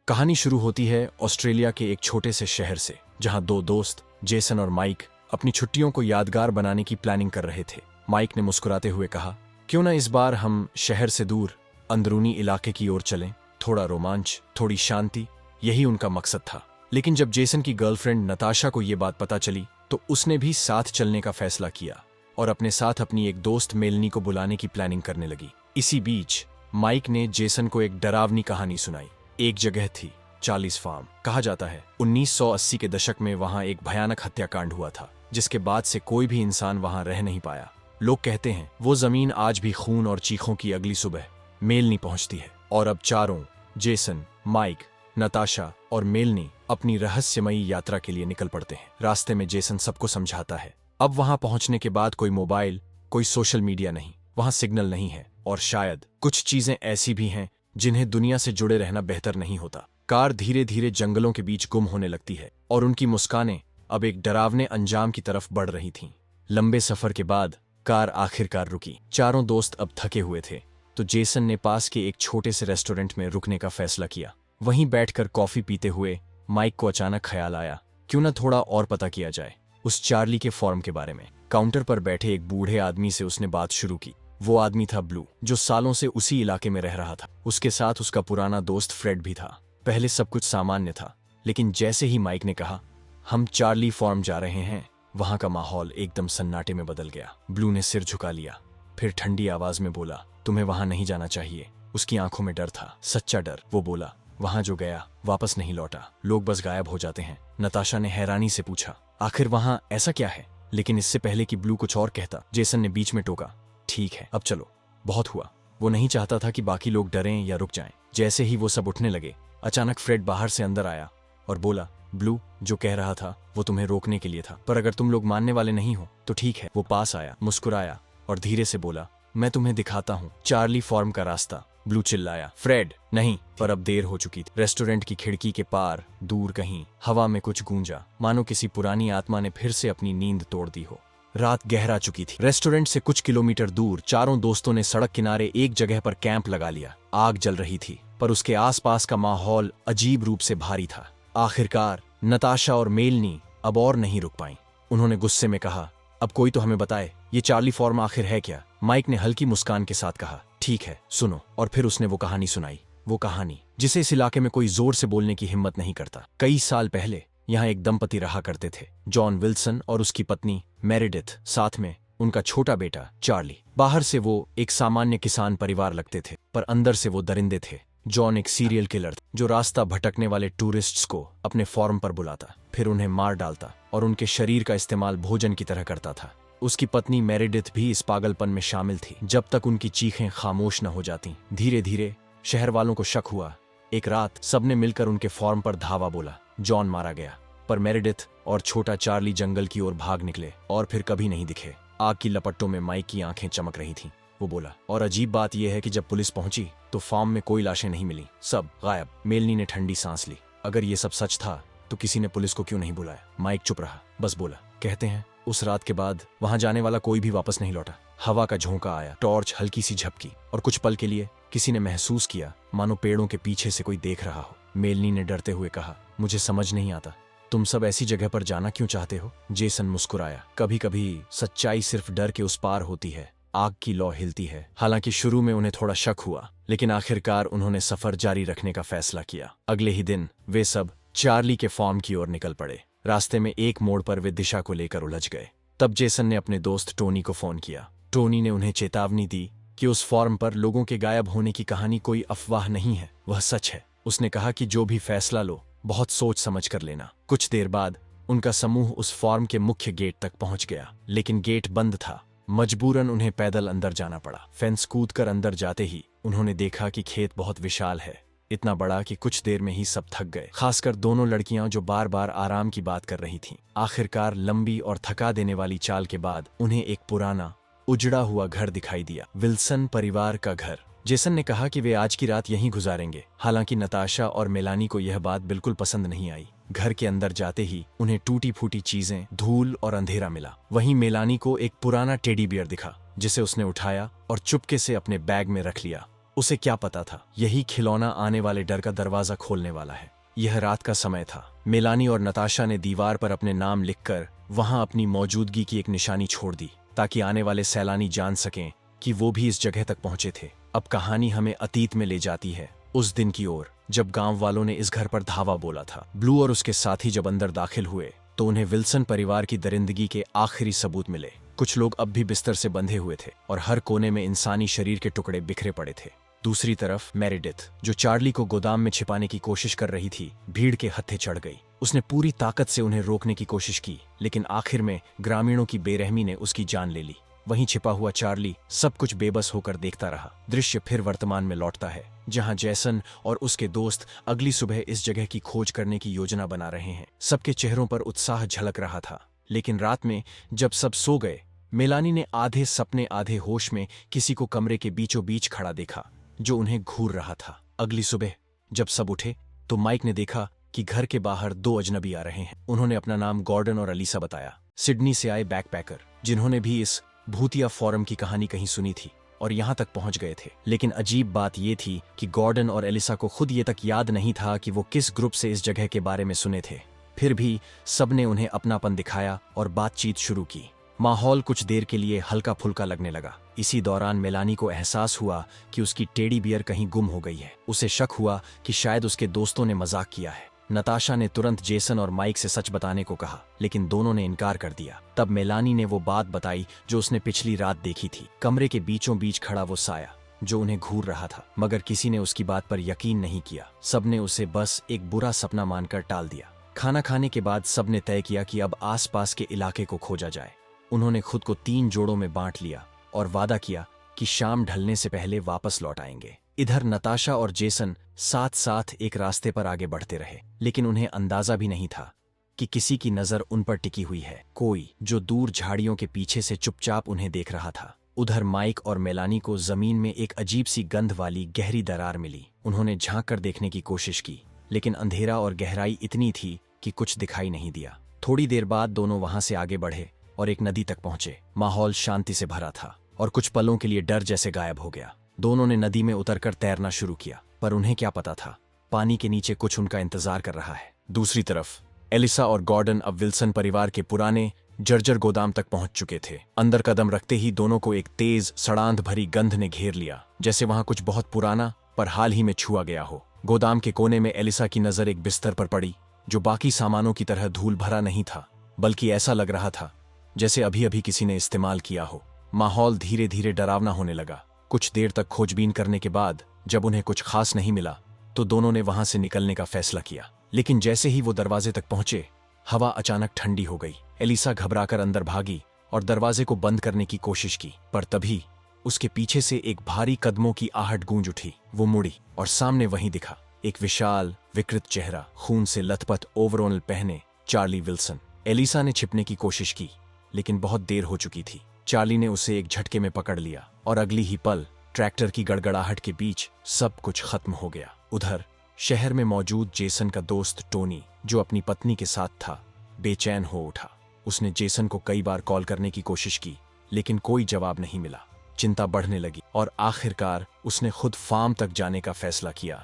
कहानी शुरू होती है ऑस्ट्रेलिया के एक छोटे से शहर से, जहां दो दोस्त जेसन और माइक अपनी छुट्टियों को यादगार बनाने की प्लानिंग कर रहे थे। माइक ने मुस्कुराते हुए कहा, क्यों ना इस बार हम शहर से दूर अंदरूनी इलाके की ओर चलें, थोड़ा रोमांच, थोड़ी शांति, यही उनका मकसद था। लेकिन जब जेसन की गर्लफ्रेंड नताशा को यह बात पता चली तो उसने भी साथ चलने का फैसला किया और अपने साथ अपनी एक दोस्त मेलनी को बुलाने की प्लानिंग करने लगी। इसी बीच माइक ने जेसन को एक डरावनी कहानी सुनाई। एक जगह थी, चार्लीज फार्म। कहा जाता है 1980 के दशक में वहां एक भयानक हत्याकांड हुआ था, जिसके बाद से कोई भी इंसान वहां रह नहीं पाया। लोग कहते हैं वो जमीन आज भी खून और चीखों की अगली सुबह मेलनी पहुंचती है। और अब चारों, जेसन, माइक, नताशा और मेलनी, अपनी रहस्यमयी यात्रा के लिए निकल पड़ते हैं। रास्ते में जेसन सबको समझाता है, अब वहां पहुंचने के बाद कोई मोबाइल, कोई सोशल मीडिया नहीं, वहां सिग्नल नहीं है, और शायद कुछ चीजें ऐसी भी हैं जिन्हें दुनिया से जुड़े रहना बेहतर नहीं होता। कार धीरे धीरे जंगलों के बीच गुम होने लगती है और उनकी मुस्कानें अब एक डरावने अंजाम की तरफ बढ़ रही थीं। लंबे सफर के बाद कार आखिरकार रुकी। चारों दोस्त अब थके हुए थे, तो जेसन ने पास के एक छोटे से रेस्टोरेंट में रुकने का फैसला किया। वहीं बैठकर कॉफी पीते हुए माइक को अचानक ख्याल आया, क्यों न थोड़ा और पता किया जाए उस चार्ली के फॉर्म के बारे में। काउंटर पर बैठे एक बूढ़े आदमी से उसने बात शुरू की। वो आदमी था ब्लू, जो सालों से उसी इलाके में रह रहा था। उसके साथ उसका पुराना दोस्त फ्रेड भी था। पहले सब कुछ सामान्य था, लेकिन जैसे ही माइक ने कहा, हम चार्ली फॉर्म जा रहे हैं, वहां का माहौल एकदम सन्नाटे में बदल गया। ब्लू ने सिर झुका लिया, फिर ठंडी आवाज में बोला, तुम्हें वहां नहीं जाना चाहिए। उसकी आंखों में डर था, सच्चा डर। वो बोला, वहां जो गया वापस नहीं लौटा, लोग बस गायब हो जाते हैं। नताशा ने हैरानी से पूछा, आखिर वहां ऐसा क्या है? लेकिन इससे पहले कि ब्लू कुछ और कहता, जेसन ने बीच में टोका, ठीक है, अब चलो, बहुत हुआ। वो नहीं चाहता था कि बाकी लोग डरें या रुक जाएं। जैसे ही वो सब उठने लगे, अचानक फ्रेड बाहर से अंदर आया और बोला, ब्लू, जो कह रहा था वो तुम्हें रोकने के लिए था, पर अगर तुम लोग मानने वाले नहीं हो तो ठीक है। वो पास आया, मुस्कुराया और धीरे से बोला, मैं तुम्हें दिखाता हूँ चार्ली फॉर्म का रास्ता। ब्लू चिल्लाया, फ्रेड नहीं, पर अब देर हो चुकी थी। रेस्टोरेंट की खिड़की के पार दूर कहीं हवा में कुछ गूंजा, मानो किसी पुरानी आत्मा ने फिर से अपनी नींद तोड़ दी हो। रात गहरा चुकी थी। रेस्टोरेंट से कुछ किलोमीटर दूर चारों दोस्तों ने सड़क किनारे एक जगह पर कैंप लगा लिया। आग जल रही थी, पर उसके आसपास का माहौल अजीब रूप से भारी था। आखिरकार नताशा और मेलनी अब और नहीं रुक पाईं। उन्होंने गुस्से में कहा, अब कोई तो हमें बताए, ये चार्ली फॉर्म आखिर है क्या? माइक ने हल्की मुस्कान के साथ कहा, ठीक है, सुनो। और फिर उसने वो कहानी सुनाई, वो कहानी जिसे इस इलाके में कोई जोर से बोलने की हिम्मत नहीं करता। कई साल पहले यहाँ एक दंपति रहा करते थे, जॉन विल्सन और उसकी पत्नी मेरिडिथ, साथ में उनका छोटा बेटा चार्ली। बाहर से वो एक सामान्य किसान परिवार लगते थे, पर अंदर से वो दरिंदे थे। जॉन एक सीरियल किलर था, जो रास्ता भटकने वाले टूरिस्ट्स को अपने फॉर्म पर बुलाता, फिर उन्हें मार डालता और उनके शरीर का इस्तेमाल भोजन की तरह करता था। उसकी पत्नी मेरिडिथ भी इस पागलपन में शामिल थी, जब तक उनकी चीखें खामोश न हो जाती। धीरे धीरे शहर वालों को शक हुआ। एक रात सबने मिलकर उनके फॉर्म पर धावा बोला। जॉन मारा गया, पर मेरिडिथ और छोटा चार्ली जंगल की ओर भाग निकले और फिर कभी नहीं दिखे। आग की लपटों में माइक की आंखें चमक रही थीं। वो बोला, और अजीब बात यह है कि जब पुलिस पहुंची तो फार्म में कोई लाशें नहीं मिली, सब गायब। मेलनी ने ठंडी सांस ली। अगर ये सब सच था तो किसी ने पुलिस को क्यों नहीं बुलाया? माइक चुप रहा, बस बोला, कहते हैं उस रात के बाद वहां जाने वाला कोई भी वापस नहीं लौटा। हवा का झोंका आया, टॉर्च हल्की सी झपकी, और कुछ पल के लिए किसी ने महसूस किया मानो पेड़ों के पीछे से कोई देख रहा हो। मेलनी ने डरते हुए कहा, मुझे समझ नहीं आता, तुम सब ऐसी जगह पर जाना क्यों चाहते हो? जेसन मुस्कुराया, कभी कभी सच्चाई सिर्फ डर के उस पार होती है, आग की लौ हिलती है। हालांकि शुरू में उन्हें थोड़ा शक हुआ, लेकिन आखिरकार उन्होंने सफर जारी रखने का फैसला किया। अगले ही दिन वे सब चार्ली के फॉर्म की ओर निकल पड़े। रास्ते में एक मोड़ पर वे दिशा को लेकर उलझ गए। तब जेसन ने अपने दोस्त टोनी को फोन किया। टोनी ने उन्हें चेतावनी दी कि उस फॉर्म पर लोगों के गायब होने की कहानी कोई अफवाह नहीं है, वह सच है। उसने कहा कि जो भी फैसला लो, बहुत सोच समझ कर लेना। कुछ देर बाद उनका समूह उस फॉर्म के मुख्य गेट तक पहुंच गया, लेकिन गेट बंद था। मजबूरन उन्हें पैदल अंदर जाना पड़ा। फेंस कूदकर अंदर जाते ही उन्होंने देखा कि खेत बहुत विशाल है, इतना बड़ा कि कुछ देर में ही सब थक गए, खासकर दोनों लड़कियां जो बार बार आराम की बात कर रही थीं। आखिरकार लंबी और थका देने वाली चाल के बाद उन्हें एक पुराना उजड़ा हुआ घर दिखाई दिया, विल्सन परिवार का घर। जेसन ने कहा कि वे आज की रात यहीं गुजारेंगे। हालांकि नताशा और मेलानी को यह बात बिल्कुल पसंद नहीं आई। घर के अंदर जाते ही उन्हें टूटी फूटी चीजें, धूल और अंधेरा मिला। वहीं मेलानी को एक पुराना टेडी बियर दिखा, जिसे उसने उठाया और चुपके से अपने बैग में रख लिया। उसे क्या पता था, यही खिलौना आने वाले डर का दरवाजा खोलने वाला है। यह रात का समय था। मेलानी और नताशा ने दीवार पर अपने नाम लिखकर वहां अपनी मौजूदगी की एक निशानी छोड़ दी, ताकि आने वाले सैलानी जान सकें कि वो भी इस जगह तक पहुंचे थे। अब कहानी हमें अतीत में ले जाती है, उस दिन की ओर जब गांव वालों ने इस घर पर धावा बोला था। ब्लू और उसके साथी जब अंदर दाखिल हुए तो उन्हें विल्सन परिवार की दरिंदगी के आखिरी सबूत मिले। कुछ लोग अब भी बिस्तर से बंधे हुए थे और हर कोने में इंसानी शरीर के टुकड़े बिखरे पड़े थे। दूसरी तरफ मेरिडिथ, जो चार्ली को गोदाम में छिपाने की कोशिश कर रही थी, भीड़ के हत्थे चढ़ गई। उसने पूरी ताकत से उन्हें रोकने की कोशिश की, लेकिन आखिर में ग्रामीणों की बेरहमी ने उसकी जान ले ली। वहीं छिपा हुआ चार्ली सब कुछ बेबस होकर देखता रहा। दृश्य फिर वर्तमान में लौटता है, जहां जैसन और उसके दोस्त अगली सुबह इस जगह की खोज करने की योजना बना रहे हैं। सबके चेहरों पर उत्साह झलक रहा था। लेकिन रात में जब सब सो गए, मेलानी ने आधे सपने आधे होश में किसी को कमरे के बीचों बीच खड़ा देखा, जो उन्हें घूर रहा था। अगली सुबह जब सब उठे तो माइक ने देखा कि घर के बाहर दो अजनबी आ रहे हैं। उन्होंने अपना नाम गॉर्डन और अलीसा बताया, सिडनी से आए बैकपैकर, जिन्होंने भी इस भूतिया फोरम की कहानी कहीं सुनी थी और यहां तक पहुंच गए थे। लेकिन अजीब बात यह थी कि गॉर्डन और एलिसा को खुद ये तक याद नहीं था कि वो किस ग्रुप से इस जगह के बारे में सुने थे। फिर भी सबने उन्हें अपनापन दिखाया और बातचीत शुरू की। माहौल कुछ देर के लिए हल्का फुल्का लगने लगा। इसी दौरान मेलानी को एहसास हुआ कि उसकी टेडी बियर कहीं गुम हो गई है। उसे शक हुआ कि शायद उसके दोस्तों ने मजाक किया है। नताशा ने तुरंत जेसन और माइक से सच बताने को कहा, लेकिन दोनों ने इनकार कर दिया। तब मेलानी ने वो बात बताई जो उसने पिछली रात देखी थी, कमरे के बीचों बीच खड़ा वो साया जो उन्हें घूर रहा था। मगर किसी ने उसकी बात पर यकीन नहीं किया। सबने उसे बस एक बुरा सपना मानकर टाल दिया। खाना खाने के बाद सबने तय किया कि अब आसपास के इलाके को खोजा जाए। उन्होंने खुद को 3 जोड़ों में बांट लिया और वादा किया कि शाम ढलने से पहले वापस लौट आएंगे। इधर नताशा और जेसन साथ साथ एक रास्ते पर आगे बढ़ते रहे, लेकिन उन्हें अंदाजा भी नहीं था कि किसी की नजर उन पर टिकी हुई है, कोई जो दूर झाड़ियों के पीछे से चुपचाप उन्हें देख रहा था। उधर माइक और मेलानी को जमीन में एक अजीब सी गंध वाली गहरी दरार मिली। उन्होंने झांक कर देखने की कोशिश की, लेकिन अंधेरा और गहराई इतनी थी कि कुछ दिखाई नहीं दिया। थोड़ी देर बाद दोनों वहां से आगे बढ़े और एक नदी तक पहुंचे। माहौल शांति से भरा था और कुछ पलों के लिए डर जैसे गायब हो गया। दोनों ने नदी में उतरकर तैरना शुरू किया, पर उन्हें क्या पता था, पानी के नीचे कुछ उनका इंतजार कर रहा है। दूसरी तरफ एलिसा और गॉर्डन अब विल्सन परिवार के पुराने जर्जर गोदाम तक पहुंच चुके थे। अंदर कदम रखते ही दोनों को एक तेज सड़ांध भरी गंध ने घेर लिया, जैसे वहां कुछ बहुत पुराना पर हाल ही में छुआ गया हो। गोदाम के कोने में एलिसा की नजर एक बिस्तर पर पड़ी, जो बाकी सामानों की तरह धूल भरा नहीं था, बल्कि ऐसा लग रहा था जैसे अभी अभी किसी ने इस्तेमाल किया हो। माहौल धीरे धीरे डरावना होने लगा। कुछ देर तक खोजबीन करने के बाद जब उन्हें कुछ खास नहीं मिला तो दोनों ने वहां से निकलने का फैसला किया। लेकिन जैसे ही वो दरवाजे तक पहुंचे, हवा अचानक ठंडी हो गई। एलिसा घबराकर अंदर भागी और दरवाजे को बंद करने की कोशिश की, पर तभी उसके पीछे से एक भारी कदमों की आहट गूंज उठी। वो मुड़ी और सामने वहीं दिखा एक विशाल विकृत चेहरा, खून से लथपथ ओवरऑल पहने चार्ली विल्सन। एलिसा ने छिपने की कोशिश की, लेकिन बहुत देर हो चुकी थी। चार्ली ने उसे एक झटके में पकड़ लिया और अगली ही पल ट्रैक्टर की गड़गड़ाहट के बीच सब कुछ खत्म हो गया। उधर शहर में मौजूद जेसन का दोस्त टोनी, जो अपनी पत्नी के साथ था, बेचैन हो उठा। उसने जेसन को कई बार कॉल करने की कोशिश की, लेकिन कोई जवाब नहीं मिला। चिंता बढ़ने लगी और आखिरकार उसने खुद फार्म तक जाने का फैसला किया,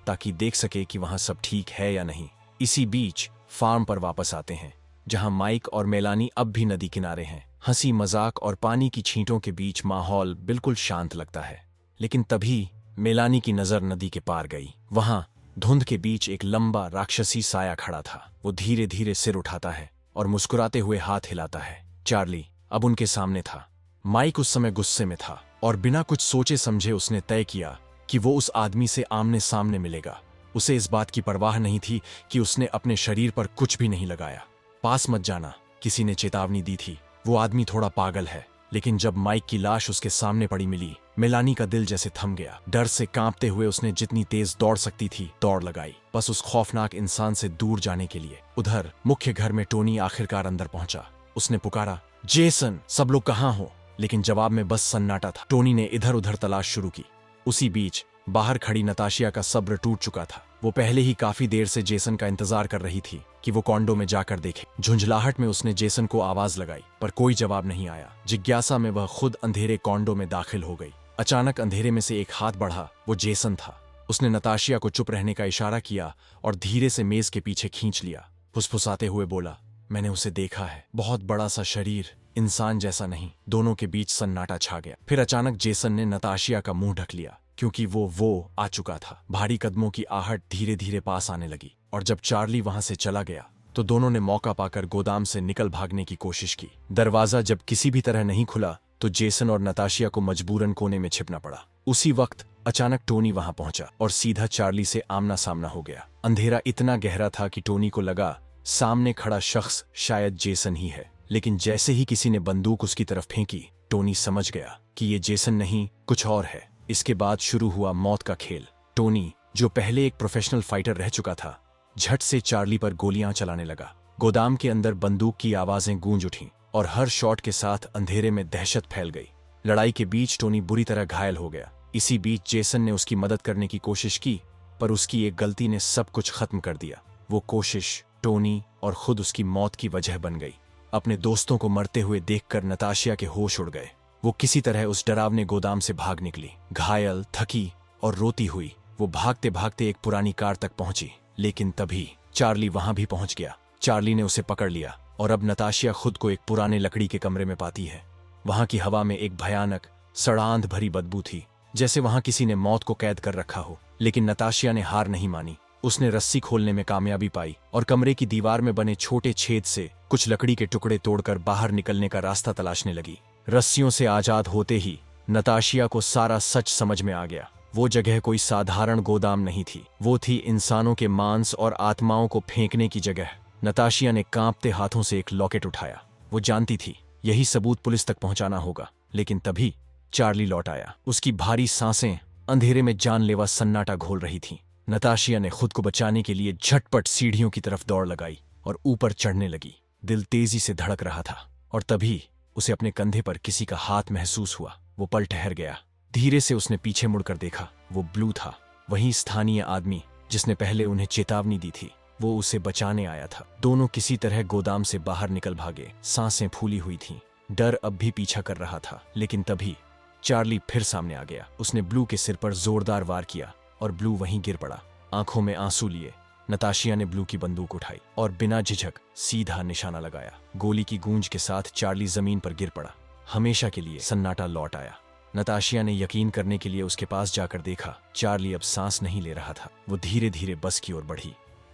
ताकि देख सके कि वहां सब ठीक है या नहीं। इसी बीच फार्म पर वापस आते हैं, जहां माइक और मेलानी अब भी नदी किनारे हैं। हंसी मजाक और पानी की छींटों के बीच माहौल बिल्कुल शांत लगता है। लेकिन तभी मेलानी की नजर नदी के पार गई। वहां धुंध के बीच एक लंबा राक्षसी साया खड़ा था। वो धीरे धीरे सिर उठाता है और मुस्कुराते हुए हाथ हिलाता है। चार्ली अब उनके सामने था। माइक उस समय गुस्से में था और बिना कुछ सोचे समझे उसने तय किया कि वो उस आदमी से आमने सामने मिलेगा। उसे इस बात की परवाह नहीं थी कि उसने अपने शरीर पर कुछ भी नहीं लगाया। पास मत जाना, किसी ने चेतावनी दी थी। वो आदमी थोड़ा पागल है। लेकिन जब माइक की लाश उसके सामने पड़ी मिली, मेलानी का दिल जैसे थम गया। डर से कांपते हुए उसने जितनी तेज दौड़ सकती थी दौड़ लगाई, बस उस खौफनाक इंसान से दूर जाने के लिए। उधर मुख्य घर में टोनी आखिरकार अंदर पहुंचा। उसने पुकारा, जेसन, सब लोग कहाँ हो? लेकिन जवाब में बस सन्नाटा था। टोनी ने इधर उधर तलाश शुरू की। उसी बीच बाहर खड़ी नताशिया का सब्र टूट चुका था। वो पहले ही काफी देर से जेसन का इंतजार कर रही थी कि वो कॉन्डो में जाकर देखे। झुंझलाहट में उसने जेसन को आवाज लगाई, पर कोई जवाब नहीं आया। जिज्ञासा में वह खुद अंधेरे कॉन्डो में दाखिल हो गई। अचानक अंधेरे में से एक हाथ बढ़ा। वो जेसन था। उसने नताशिया को चुप रहने का इशारा किया और धीरे से मेज के पीछे खींच लिया। फुसफुसाते हुए बोला, मैंने उसे देखा है, बहुत बड़ा सा शरीर, इंसान जैसा नहीं। दोनों के बीच सन्नाटा छा गया। फिर अचानक जेसन ने नताशिया का मुंह ढक लिया, क्योंकि वो आ चुका था। भारी कदमों की आहट धीरे धीरे पास आने लगी, और जब चार्ली वहां से चला गया तो दोनों ने मौका पाकर गोदाम से निकल भागने की कोशिश की। दरवाजा जब किसी भी तरह नहीं खुला तो जेसन और नताशिया को मजबूरन कोने में छिपना पड़ा। उसी वक्त अचानक टोनी वहां पहुंचा और सीधा चार्ली से आमना सामना हो गया। अंधेरा इतना गहरा था कि टोनी को लगा सामने खड़ा शख्स शायद जेसन ही है, लेकिन जैसे ही किसी ने बंदूक उसकी तरफ फेंकी, टोनी समझ गया कि ये जेसन नहीं, कुछ और है। इसके बाद शुरू हुआ मौत का खेल। टोनी, जो पहले एक प्रोफेशनल फाइटर रह चुका था, झट से चार्ली पर गोलियां चलाने लगा। गोदाम के अंदर बंदूक की आवाजें गूंज उठीं और हर शॉट के साथ अंधेरे में दहशत फैल गई। लड़ाई के बीच टोनी बुरी तरह घायल हो गया। इसी बीच जेसन ने उसकी मदद करने की कोशिश की, पर उसकी एक गलती ने सब कुछ खत्म कर दिया। वो कोशिश टोनी और खुद उसकी मौत की वजह बन गई। अपने दोस्तों को मरते हुए देखकर नताशिया के होश उड़ गए। वो किसी तरह उस डरावने गोदाम से भाग निकली। घायल, थकी और रोती हुई वो भागते भागते एक पुरानी कार तक पहुंची, लेकिन तभी चार्ली वहां भी पहुंच गया। चार्ली ने उसे पकड़ लिया और अब नताशिया खुद को एक पुराने लकड़ी के कमरे में पाती है। वहां की हवा में एक भयानक, सड़ांध भरी बदबू थी, जैसे वहां किसी ने मौत को कैद कर रखा हो। लेकिन नताशिया ने हार नहीं मानी। उसने रस्सी खोलने में कामयाबी पाई और कमरे की दीवार में बने छोटे छेद से कुछ लकड़ी के टुकड़े तोड़कर बाहर निकलने का रास्ता तलाशने लगी। रस्सियों से आजाद होते ही नताशिया को सारा सच समझ में आ गया। वो जगह कोई साधारण गोदाम नहीं थी, वो थी इंसानों के मांस और आत्माओं को फेंकने की जगह। नताशिया ने कांपते हाथों से एक लॉकेट उठाया। वो जानती थी यही सबूत पुलिस तक पहुंचाना होगा। लेकिन तभी चार्ली लौट आया। उसकी भारी सांसें अंधेरे में जानलेवा सन्नाटा घोल रही थीं। नताशिया ने खुद को बचाने के लिए झटपट सीढ़ियों की तरफ दौड़ लगाई और ऊपर चढ़ने लगी। दिल तेजी से धड़क रहा था और तभी उसे अपने कंधे पर किसी का हाथ महसूस हुआ। वो पल ठहर गया। धीरे से उसने पीछे मुड़कर देखा। वो ब्लू था, वही स्थानीय आदमी जिसने पहले उन्हें चेतावनी दी थी। वो उसे बचाने आया था। दोनों किसी तरह गोदाम से बाहर निकल भागे। सांसें फूली हुई थीं। डर अब भी पीछा कर रहा था। लेकिन तभी चार्ली फिर सामने आ गया। उसने ब्लू के सिर पर जोरदार वार किया और ब्लू वहीं गिर पड़ा। आंखों में आंसू लिए नताशिया ने ब्लू की बंदूक उठाई और बिना झिझक सीधा निशाना लगाया। गोली की गूंज के साथ चार्ली जमीन पर गिर पड़ा। हमेशा के लिए सन्नाटा लौट आया। नताशिया ने यकीन करने के लिए उसके पास जाकर देखा। चार्ली अब सांस नहीं ले रहा था। वो धीरे धीरे बस की ओर बढ़ी,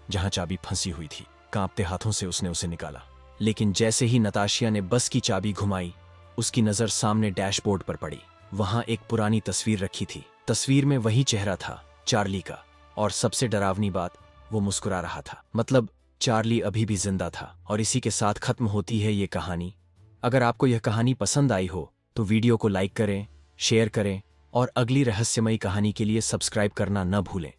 जहां चाबी फंसी हुई थी। कांपते हाथों से उसने उसे निकाला। लेकिन जैसे ही नताशिया ने बस की चाबी घुमाई, उसकी नजर सामने डैशबोर्ड पर पड़ी। वहां एक पुरानी तस्वीर रखी थी। तस्वीर में वही चेहरा था, चार्ली का, और सबसे डरावनी बात, वो मुस्कुरा रहा था। मतलब चार्ली अभी भी जिंदा था। और इसी के साथ खत्म होती है ये कहानी। अगर आपको यह कहानी पसंद आई हो तो वीडियो को लाइक करें, शेयर करें और अगली रहस्यमयी कहानी के लिए सब्सक्राइब करना न भूलें।